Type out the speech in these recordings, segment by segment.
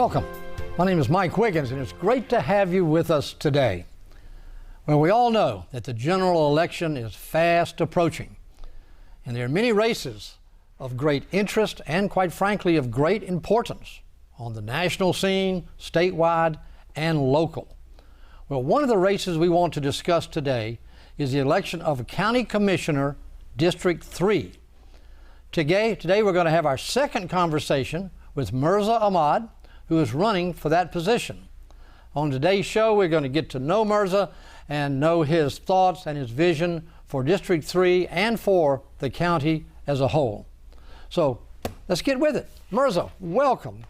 Welcome. My name is Mike Wiggins, and it's great to have you with us today. Well, we all know that the general election is fast approaching, and there are many races of great interest and, quite frankly, of great importance on the national scene, statewide, and local. Well, one of the races we want to discuss today is the election of a county commissioner, District 3. Today we're going to have our second conversation with Mirza Ahmad, who is running for that position. On today's show, we're going to get to know Mirza and know his thoughts and his vision for District 3 and for the county as a whole. So let's get with it. Mirza, welcome,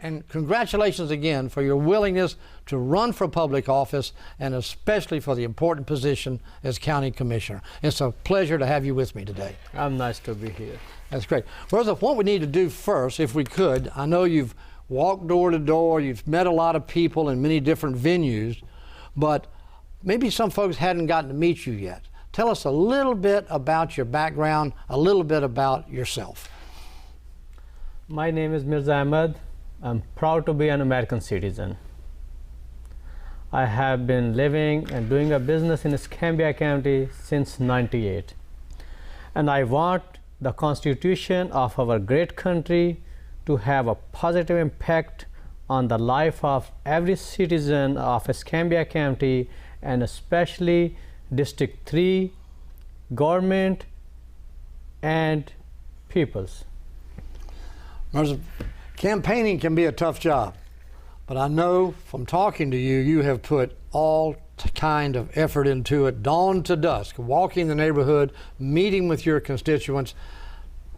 and congratulations again for your willingness to run for public office and especially for the important position as county commissioner. It's a pleasure to have you with me today. I'm nice to be here. That's great. Mirza, what we need to do first, if we could, I know you've walked door to door, you've met a lot of people in many different venues, but maybe some folks hadn't gotten to meet you yet. Tell us a little bit about your background, a little bit about yourself. My name is Mirza Ahmad. I'm proud to be an American citizen. I have been living and doing a business in Escambia County since '98. And I want the Constitution of our great country to have a positive impact on the life of every citizen of Escambia County and especially District 3, government, and peoples. Mirza, campaigning can be a tough job, but I know from talking to you, you have put all kind of effort into it, dawn to dusk, walking the neighborhood, meeting with your constituents.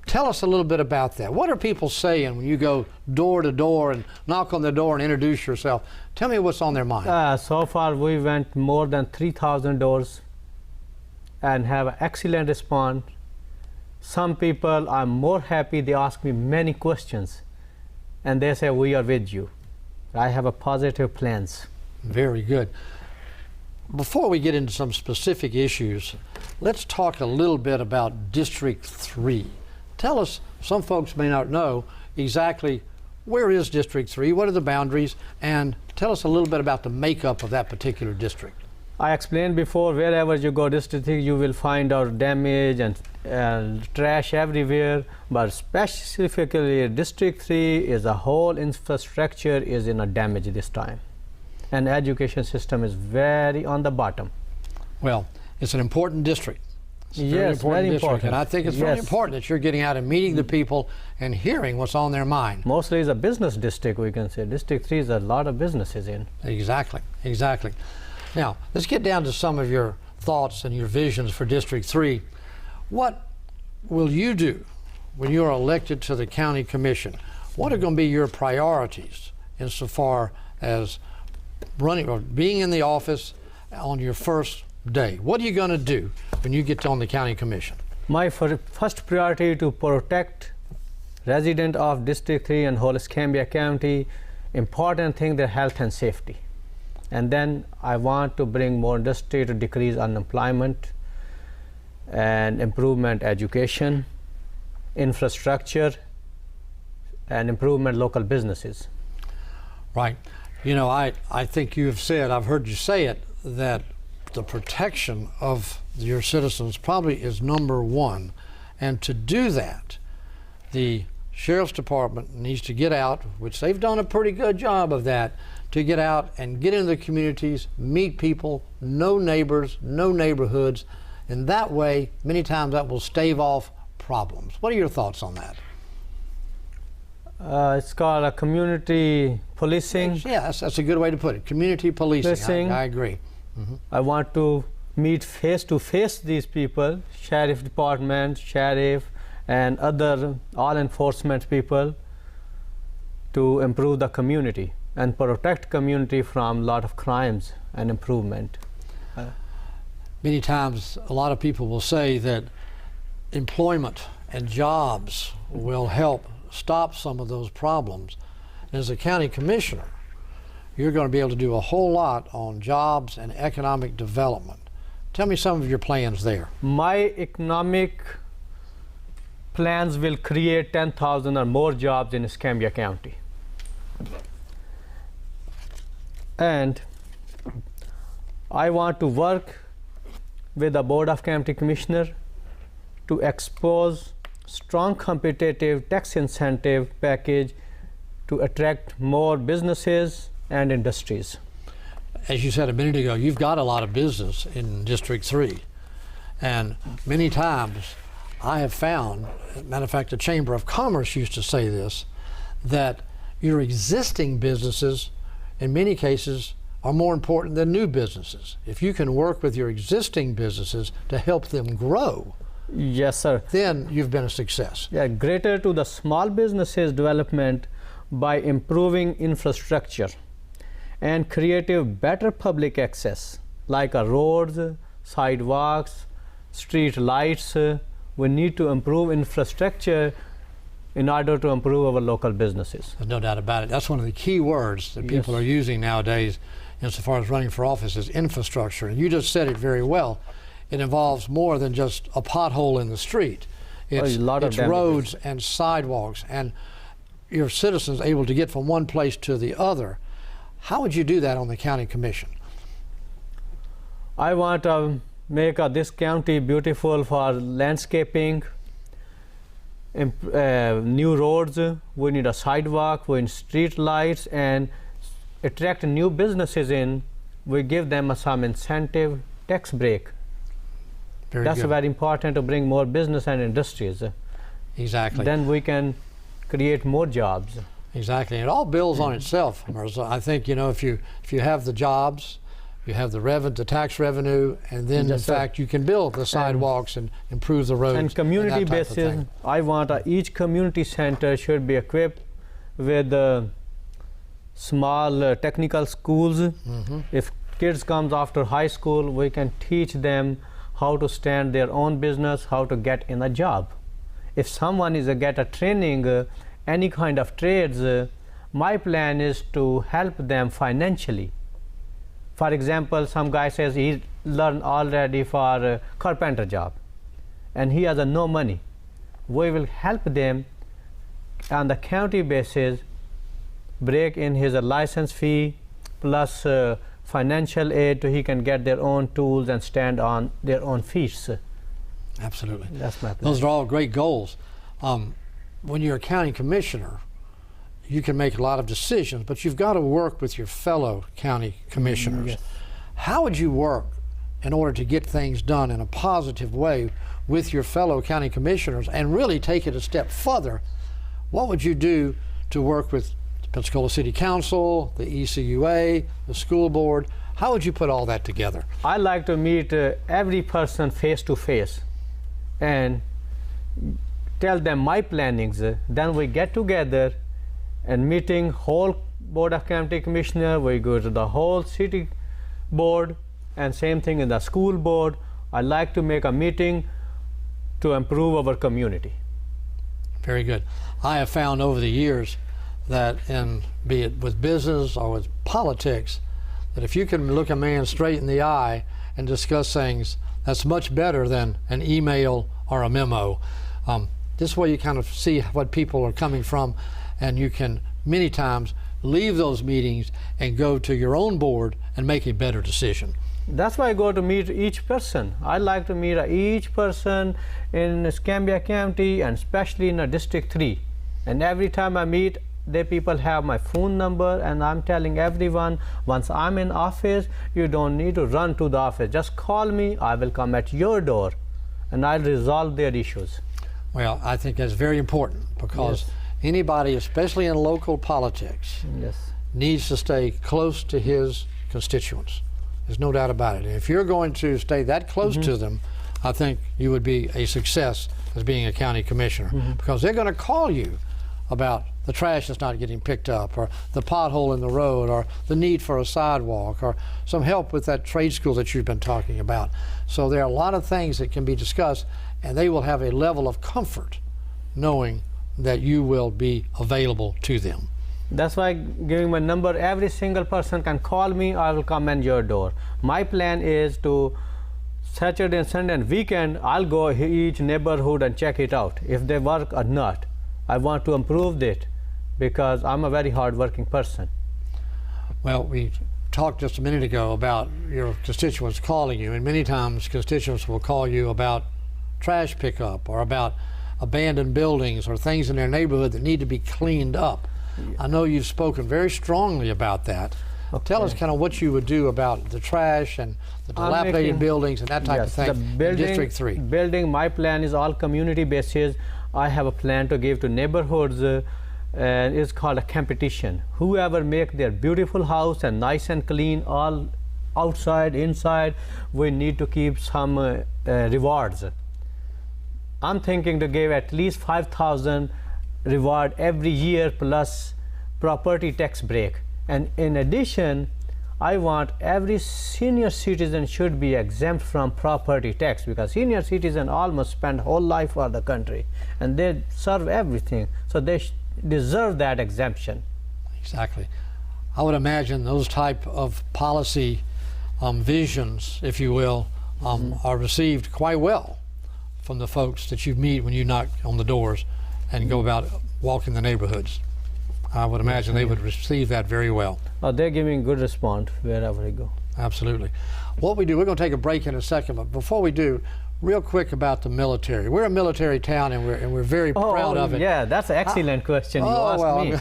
Tell us a little bit about that. What are people saying when you go door to door and knock on the door and introduce yourself? Tell me what's on their mind. So far, we went more than 3,000 doors and have an excellent response. Some people are more happy. They ask me many questions, and they say, we are with you. I have a positive plans. Very good. Before we get into some specific issues, let's talk a little bit about District 3. Tell us, some folks may not know exactly where is District 3, what are the boundaries, and tell us a little bit about the makeup of that particular district. I explained before, wherever you go District 3, you will find out damage and trash everywhere, but specifically District 3 is a whole infrastructure is in a damage this time. And education system is very on the bottom. Well, it's an important district. It's a yes, very important. And I think it's very important that you're getting out and meeting the people and hearing what's on their mind. Mostly it's a business district, we can say. District 3 is a lot of businesses in. Exactly. Now, let's get down to some of your thoughts and your visions for District 3. What will you do when you're elected to the county commission? What are going to be your priorities insofar as running or being in the office on your first day? What are you going to do when you get on the county commission? My first priority to protect resident of District 3 and whole Escambia County. Important thing, their health and safety. And then I want to bring more industry to decrease unemployment and improvement education, infrastructure, and improvement local businesses. Right. You know, I think you have said, I've heard you say it, that the protection of your citizens probably is number one. And to do that, the Sheriff's Department needs to get out, which they've done a pretty good job of that, to get out and get into the communities, meet people, know neighbors, know neighborhoods, and that way, many times that will stave off problems. What are your thoughts on that? It's called a community policing. Yeah, that's a good way to put it. Community policing. I agree. Mm-hmm. I want to meet face to face these people, sheriff department, sheriff, and other all enforcement people, to improve the community and protect community from a lot of crimes and improvement. Many times a lot of people will say that employment and jobs will help stop some of those problems. And as a county commissioner, you're going to be able to do a whole lot on jobs and economic development. Tell me some of your plans there. My economic plans will create 10,000 or more jobs in Escambia County. And I want to work with the Board of County Commissioner to expose strong competitive tax incentive package to attract more businesses and industries. As you said a minute ago, you've got a lot of business in District 3. And many times I have found, matter of fact, the Chamber of Commerce used to say this, that your existing businesses in many cases are more important than new businesses. If you can work with your existing businesses to help them grow, yes, sir, then you've been a success. Yeah, greater to the small businesses development by improving infrastructure and creative better public access like roads, sidewalks, street lights. We need to improve infrastructure in order to improve our local businesses. There's no doubt about it. That's one of the key words that people Yes. are using nowadays insofar as running for office is infrastructure. And you just said it very well. It involves more than just a pothole in the street. It's, a lot of it's damages. roads and sidewalks and your citizens able to get from one place to the other. How would you do that on the county commission? I want to make this county beautiful for landscaping, new roads. We need a sidewalk, we need street lights, and attract new businesses in. We give them some incentive tax break. Very That's good. very important to bring more business and industries. Exactly. Then we can create more jobs. Exactly. It all builds on itself, Mirza. I think, you know, if you have the jobs, you have the tax revenue, and then in Yes, sir. fact you can build the sidewalks and improve the roads. And community that type of basis, thing. I want each community center should be equipped with small technical schools. If kids comes after high school, we can teach them how to stand their own business, how to get in a job. If someone is get a training, any kind of trades, my plan is to help them financially. For example, some guy says he learned already for a carpenter job and he has no money. We will help them on the county basis, break in his license fee plus financial aid so he can get their own tools and stand on their own feet. Absolutely. That's my plan. Those are all great goals. When you're a county commissioner, you can make a lot of decisions, but you've got to work with your fellow county commissioners. Yes. How would you work in order to get things done in a positive way with your fellow county commissioners and really take it a step further? What would you do to work with the Pensacola City Council, the ECUA, the school board? How would you put all that together? I like to meet every person face to face and tell them my plannings. Then we get together and meeting whole Board of County Commissioner, we go to the whole city board, and same thing in the school board. I like to make a meeting to improve our community. Very good. I have found over the years that be it with business or with politics, that if you can look a man straight in the eye and discuss things, that's much better than an email or a memo. This way you kind of see what people are coming from, and you can many times leave those meetings and go to your own board and make a better decision. That's why I go to meet each person. I like to meet each person in Escambia County and especially in District 3. And every time I meet, the people have my phone number, and I'm telling everyone, once I'm in office, you don't need to run to the office. Just call me, I will come at your door and I'll resolve their issues. Well, I think that's very important because Yes. anybody, especially in local politics, Yes. needs to stay close to his constituents. There's no doubt about it. And if you're going to stay that close to them, I think you would be a success as being a county commissioner because they're going to call you about the trash that's not getting picked up, or the pothole in the road, or the need for a sidewalk, or some help with that trade school that you've been talking about. So there are a lot of things that can be discussed, and they will have a level of comfort knowing that you will be available to them. That's why giving my number, every single person can call me, I will come at your door. My plan is to Saturday and Sunday and weekend, I'll go each neighborhood and check it out, if they work or not. I want to improve it because I'm a very hard-working person. Well, we talked just a minute ago about your constituents calling you, and many times constituents will call you about trash pickup or about abandoned buildings or things in their neighborhood that need to be cleaned up. I know you've spoken very strongly about that. Okay. Tell us kind of what you would do about the trash and the dilapidated buildings and that type of thing in District 3. My plan is all community basis. I have a plan to give to neighborhoods, and it's called a competition. Whoever make their beautiful house and nice and clean, all outside, inside, we need to keep some rewards. I'm thinking to give at least 5,000 reward every year plus property tax break. And in addition, I want every senior citizen should be exempt from property tax, because senior citizens almost spend whole life for the country and they serve everything, so they deserve that exemption. Exactly. I would imagine those type of policy visions, if you will, are received quite well from the folks that you meet when you knock on the doors and go about walking the neighborhoods. I would imagine they would receive that very well. Oh, they're giving good response wherever I go. Absolutely. What we do, we're going to take a break in a second, but before we do, real quick about the military. We're a military town, and we're very proud of it. Yeah, that's an excellent question you asked me.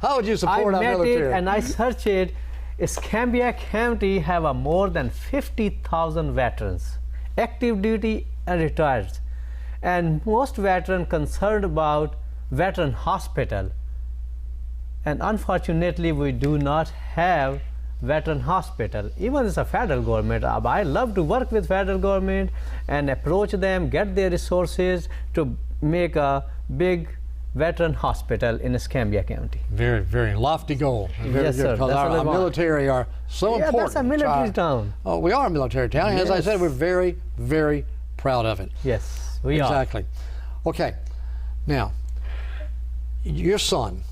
How would you support our military? I met it and I searched it. Escambia County have more than 50,000 veterans, active duty and retired, and most veterans concerned about veteran hospital. And unfortunately, we do not have veteran hospital. Even as a federal government, I love to work with federal government and approach them, get their resources to make a big veteran hospital in Escambia County. Very, very lofty goal. Very yes, good, sir. because our military are so important. That's a military town. Oh, we are a military town. Yes. As I said, we're very, very proud of it. Yes, we are. Exactly. Okay. Now, your son.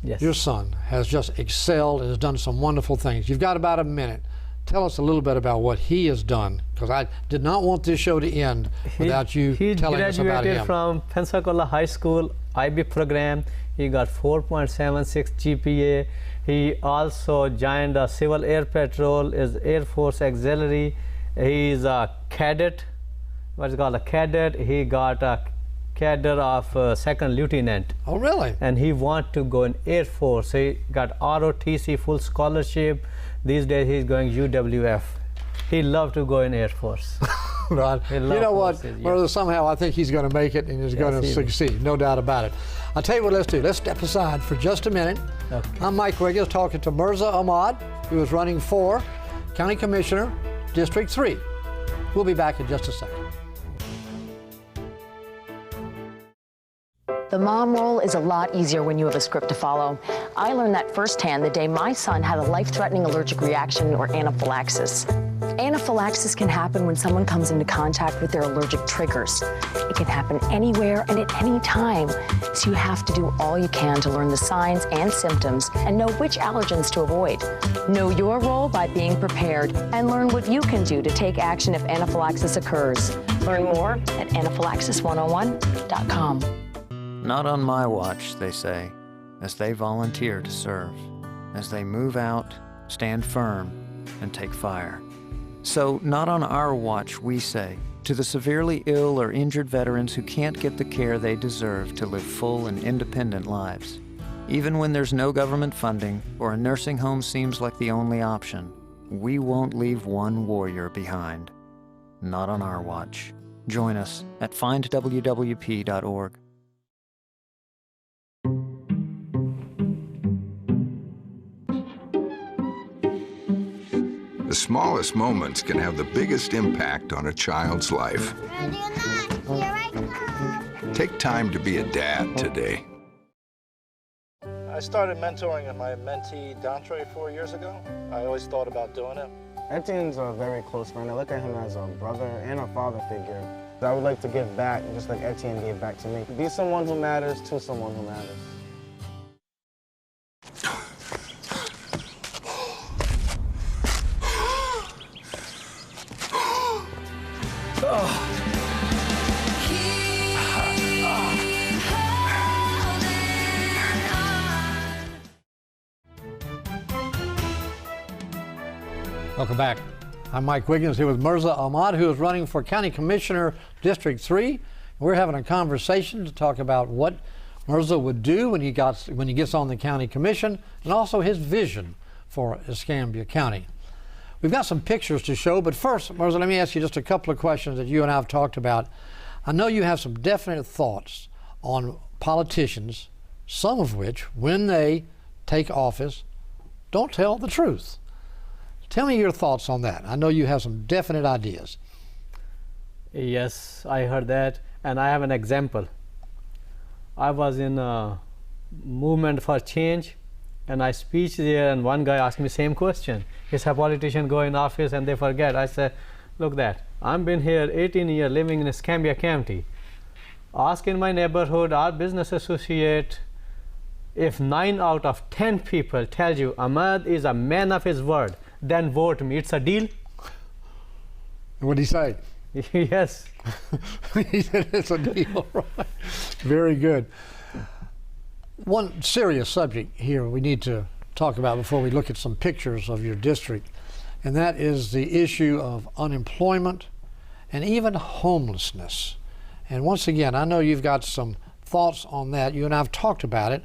Yes. Your son has just excelled and has done some wonderful things. You've got about a minute. Tell us a little bit about what he has done, because I did not want this show to end without you telling us about him. He graduated from Pensacola High School IB program. He got 4.76 GPA. He also joined the Civil Air Patrol, is Air Force Auxiliary. He's a cadet, what's called a cadet. He got a cadre of second lieutenant. Oh, really? And he want to go in Air Force. He got ROTC full scholarship. These days he's going UWF. He loved to go in Air Force. Right. You know what? Forces, Well, somehow I think he's going to make it and he's going to succeed. No doubt about it. I'll tell you what let's do. Let's step aside for just a minute. Okay. I'm Mike Wiggins talking to Mirza Ahmad, who is running for County Commissioner, District 3. We'll be back in just a second. The mom role is a lot easier when you have a script to follow. I learned that firsthand the day my son had a life-threatening allergic reaction or anaphylaxis. Anaphylaxis can happen when someone comes into contact with their allergic triggers. It can happen anywhere and at any time. So you have to do all you can to learn the signs and symptoms and know which allergens to avoid. Know your role by being prepared and learn what you can do to take action if anaphylaxis occurs. Learn more at anaphylaxis101.com. Not on my watch, they say, as they volunteer to serve, as they move out, stand firm, and take fire. So, not on our watch, we say, to the severely ill or injured veterans who can't get the care they deserve to live full and independent lives. Even when there's no government funding or a nursing home seems like the only option, we won't leave one warrior behind. Not on our watch. Join us at findwwp.org. The smallest moments can have the biggest impact on a child's life. Take time to be a dad today. I started mentoring my mentee, Dantre, 4 years ago. I always thought about doing it. Etienne's a very close friend. I look at him as a brother and a father figure. I would like to give back, just like Etienne gave back to me. Be someone who matters to someone who matters. Welcome back. I'm Mike Wiggins here with Mirza Ahmad, who is running for County Commissioner, District 3. We're having a conversation to talk about what Mirza would do when he gets on the county commission, and also his vision for Escambia County. We've got some pictures to show, but first, Mirza, let me ask you just a couple of questions that you and I have talked about. I know you have some definite thoughts on politicians, some of which, when they take office, don't tell the truth. Tell me your thoughts on that. I know you have some definite ideas. Yes, I heard that, and I have an example. I was in a movement for change, and I speech there, and one guy asked me same question. He said, politicians go in office and they forget. I said, look that, I've been here 18 years living in Escambia County. Ask in my neighborhood, our business associate, if 9 out of 10 people tell you Ahmad is a man of his word, then vote me. It's a deal. What did he say? Yes. He said it's a deal, right? Very good. One serious subject here we need to talk about before we look at some pictures of your district, and that is the issue of unemployment and even homelessness. And once again, I know you've got some thoughts on that. You and I have talked about it.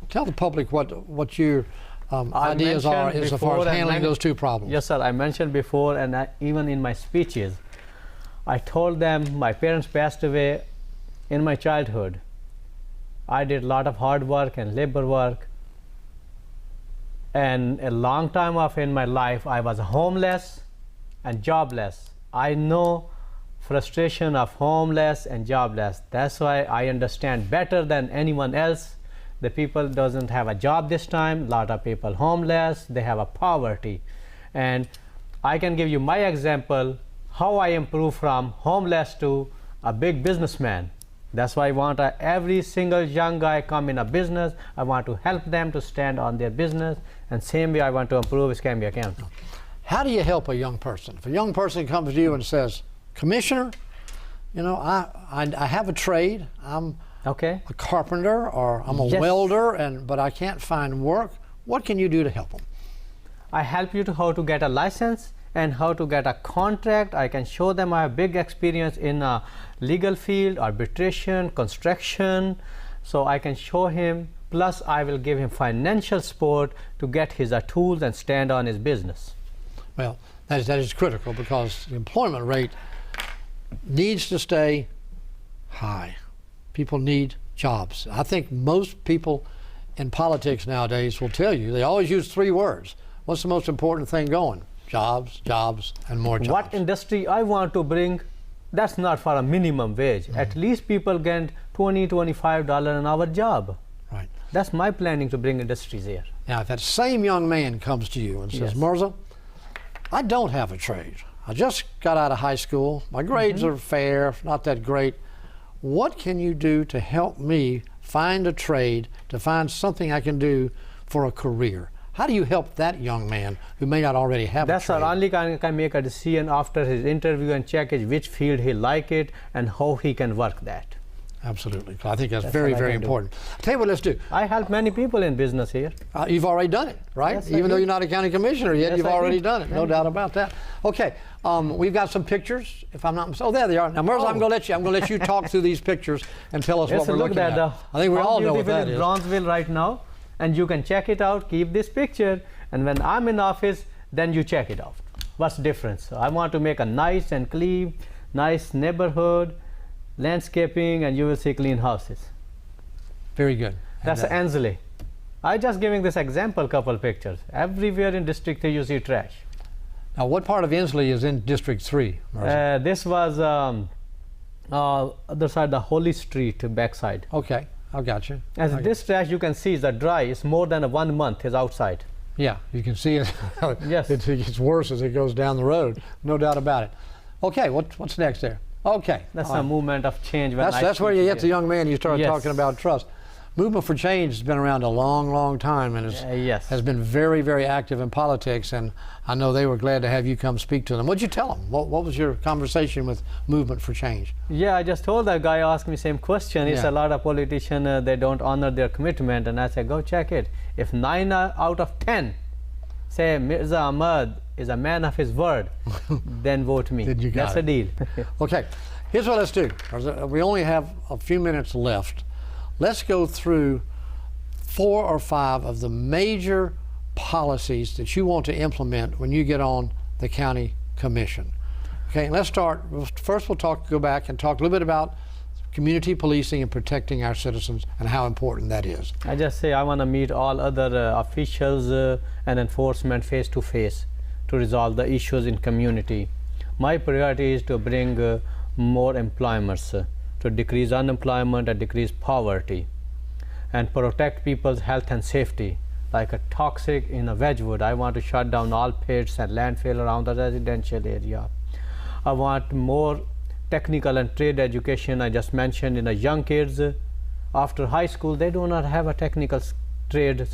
Tell the public what your ideas are as far as handling those two problems. Yes, sir. I mentioned before, and even in my speeches, I told them my parents passed away in my childhood. I did a lot of hard work and labor work, and a long time in my life I was homeless and jobless. I know frustration of homeless and jobless. That's why I understand better than anyone else. The people doesn't have a job this time. A lot of people homeless. They have a poverty, and I can give you my example how I improved from homeless to a big businessman. That's why I want every single young guy come in a business. I want to help them to stand on their business, and same way I want to improve Escambia County. How do you help a young person? If a young person comes to you and says, Commissioner, you know, I have a trade. I'm a carpenter, or I'm a welder, but I can't find work. What can you do to help them? I help you to how to get a license and how to get a contract. I can show them I have big experience in a legal field, arbitration, construction. So I can show him, plus I will give him financial support to get his tools and stand on his business. Well, that is critical, because the employment rate needs to stay high. People need jobs. I think most people in politics nowadays will tell you, they always use 3 words. What's the most important thing going? Jobs, jobs, and more jobs. What industry I want to bring, that's not for a minimum wage. At least people get $20, $25 an hour job. Right. That's my planning to bring industries here. Now, if that same young man comes to you and says, Mirza, I don't have a trade. I just got out of high school. My grades are fair, not that great. What can you do to help me find a trade, to find something I can do for a career? How do you help that young man who may not already have a trade? That's only can make a decision after his interview and check which field he like it and how he can work that. Absolutely. I think that's very, very important. I'll tell you what, let's do. I help many people in business here. You've already done it, right? Yes, Even though you're not a county commissioner yet, you've already done it. No doubt about that. Okay, we've got some pictures. If I'm not mistaken, oh, there they are. Now, Mirza, I'm going to let you talk through these pictures and tell us what we're looking at. I think we all know what that is. Bronzeville right now, and you can check it out. Keep this picture, and when I'm in office, then you check it out. What's the difference? So I want to make a nice and clean, nice neighborhood, landscaping, and you will see clean houses. Very good. That's Ansley. I just giving this example, couple pictures. Everywhere in District 3 you see trash. Now, what part of Inslee is in District 3? This was other side, the Holy Street backside. Okay, I got you. As this trash you can see is dry. It's more than 1 month is outside. Yeah, you can see it. Yes. It gets worse as it goes down the road. No doubt about it. Okay, what's next there? Okay. That's a movement of change. That's where you get the young man, you start talking about trust. Movement for Change has been around a long, long time, and has been very, very active in politics, and I know they were glad to have you come speak to them. What'd you tell them? What was your conversation with Movement for Change? Yeah, I just told that guy, asked me same question. It's a lot of politicians, they don't honor their commitment, and I said, go check it. If 9 out of 10 say Mirza Ahmad is a man of his word, then vote me. Then you got That's a it. deal. Okay, here's what let's do. We only have a few minutes left. Let's go through 4 or 5 of the major policies that you want to implement when you get on the county commission. Okay, and let's start. First, go back and talk a little bit about community policing and protecting our citizens and how important that is. I just say I want to meet all other officials and enforcement face to face to resolve the issues in community. My priority is to bring more employments, to decrease unemployment and decrease poverty, and protect people's health and safety. Like a toxic in a Wedgwood, I want to shut down all pits and landfill around the residential area. I want more technical and trade education. I just mentioned in the young kids, after high school, they do not have a technical trade.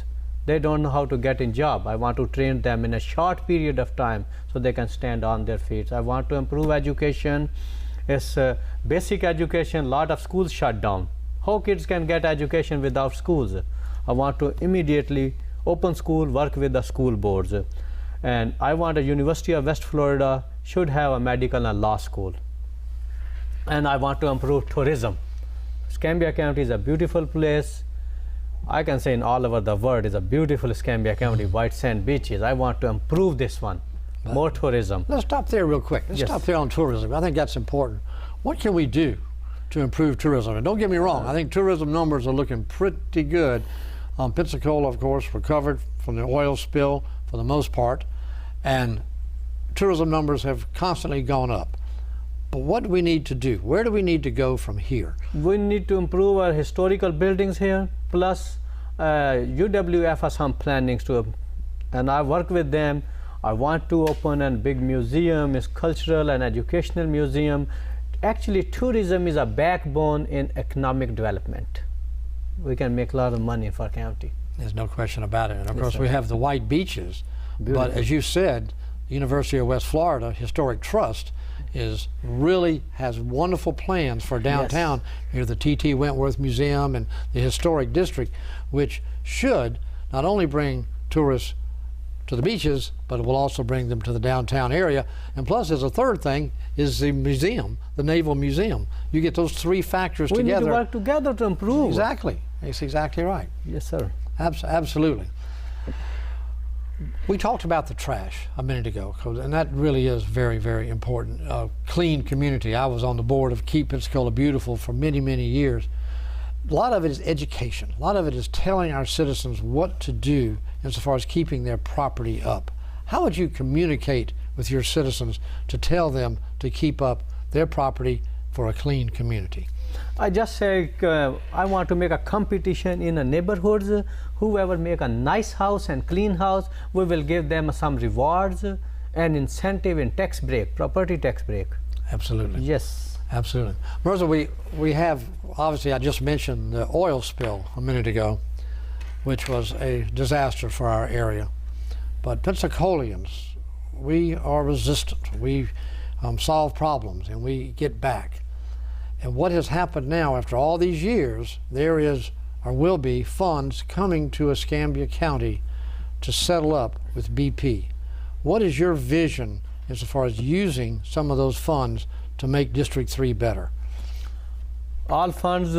They don't know how to get a job. I want to train them in a short period of time so they can stand on their feet. I want to improve education. It's basic education. A lot of schools shut down. How kids can get education without schools? I want to immediately open school, work with the school boards. And I want the University of West Florida should have a medical and law school. And I want to improve tourism. Escambia County is a beautiful place. I can say in all over the world is a beautiful Escambia County, white sand beaches. I want to improve this one, more tourism. Let's stop there real quick. Let's stop there on tourism. I think that's important. What can we do to improve tourism? And don't get me wrong, I think tourism numbers are looking pretty good. Pensacola, of course, recovered from the oil spill for the most part, and tourism numbers have constantly gone up. But what do we need to do? Where do we need to go from here? We need to improve our historical buildings here, plus UWF has some plannings to, and I work with them. I want to open a big museum, it's cultural and educational museum. Actually, tourism is a backbone in economic development. We can make a lot of money for our county. There's no question about it. And of Yes, course, sir. we have the white beaches. Beautiful. But as you said, the University of West Florida Historic Trust has wonderful plans for downtown. Here, the T.T. Wentworth Museum and the Historic District, which should not only bring tourists to the beaches, but it will also bring them to the downtown area. And plus, there's a third thing, is the museum, the Naval Museum. You get those 3 factors We together. need to work together to improve. Exactly. That's exactly right. Yes, sir. Absolutely. We talked about the trash a minute ago, and that really is very, very important. Clean community. I was on the board of Keep Pensacola Beautiful for many, many years. A lot of it is education. A lot of it is telling our citizens what to do insofar as keeping their property up. How would you communicate with your citizens to tell them to keep up their property for a clean community? I just say I want to make a competition in the neighborhoods. Whoever make a nice house and clean house, we will give them some rewards and incentive in tax break, property tax break. Absolutely. Yes. Absolutely. Mirza, we have, obviously, I just mentioned the oil spill a minute ago, which was a disaster for our area. But Pensacolians, we are resistant. We solve problems and we get back. And what has happened now after all these years, there is or will be funds coming to Escambia County to settle up with BP. What is your vision insofar as using some of those funds to make District 3 better? All funds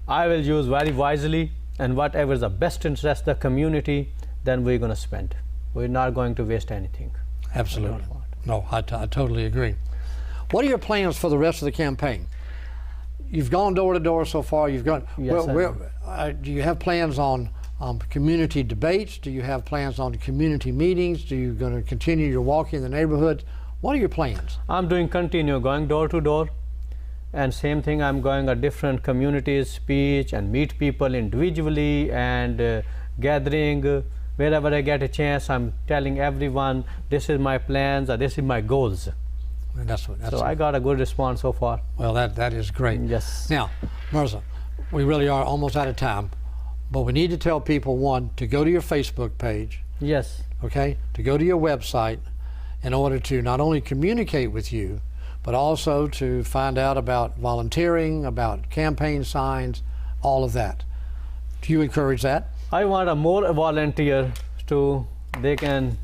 I will use very wisely, and whatever is the best interest of the community, then we're going to spend. We're not going to waste anything. Absolutely. No, I totally agree. What are your plans for the rest of the campaign? You've gone door to door so far. You've gone. Yes, do you have plans on community debates? Do you have plans on community meetings? Are you going to continue your walk in the neighborhood? What are your plans? I'm doing continue going door to door, and same thing. I'm going at different communities, speech, and meet people individually and gathering. Wherever I get a chance, I'm telling everyone this is my plans or this is my goals. And that's so I got a good response so far. Well, that is great. Yes. Now, Mirza, we really are almost out of time, but we need to tell people, one, to go to your Facebook page. Yes. Okay, to go to your website in order to not only communicate with you, but also to find out about volunteering, about campaign signs, all of that. Do you encourage that? I want a more volunteer they can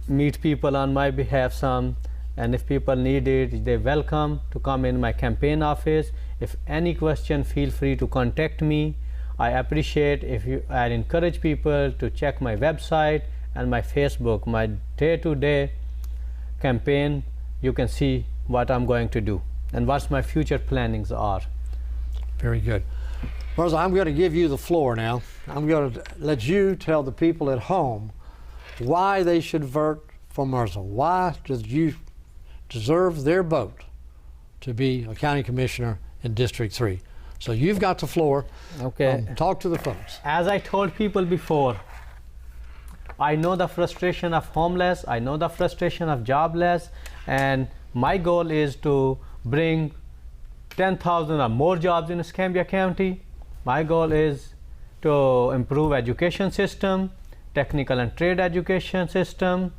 meet people on my behalf some, and if people need it, they're welcome to come in my campaign office. If any question, feel free to contact me. I appreciate if you, I encourage people to check my website and my Facebook, my day-to-day campaign. You can see what I'm going to do and what my future plannings are. Very good. Mirza, I'm going to give you the floor now. I'm going to let you tell the people at home why they should vote for Mirza. Why did you deserve their vote to be a county commissioner in District 3? So you've got the floor. Okay. Talk to the folks. As I told people before, I know the frustration of homeless, I know the frustration of jobless, and my goal is to bring 10,000 or more jobs in Escambia County. My goal is to improve education system, technical and trade education system,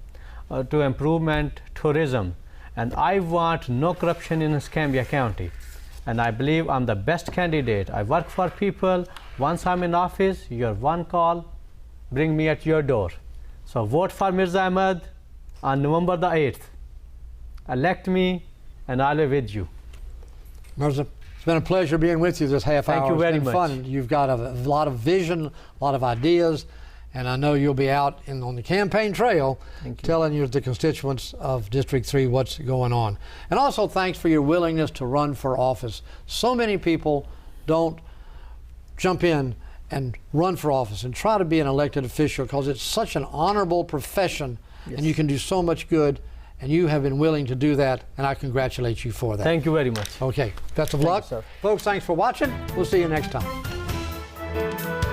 to improvement tourism. And I want no corruption in Escambia County. And I believe I'm the best candidate. I work for people. Once I'm in office, your one call, bring me at your door. So vote for Mirza Ahmad on November the 8th. Elect me, and I'll be with you. Mirza, it's been a pleasure being with you this half hour. Thank you very much. Fun. You've got a lot of vision, a lot of ideas, and I know you'll be out on the campaign trail telling the constituents of District 3 what's going on. And also thanks for your willingness to run for office. So many people don't jump in and run for office and try to be an elected official because it's such an honorable profession, and you can do so much good, and you have been willing to do that, and I congratulate you for that. Thank you very much. Okay, best of luck. Thank you, sir. Folks, thanks for watching. We'll see you next time.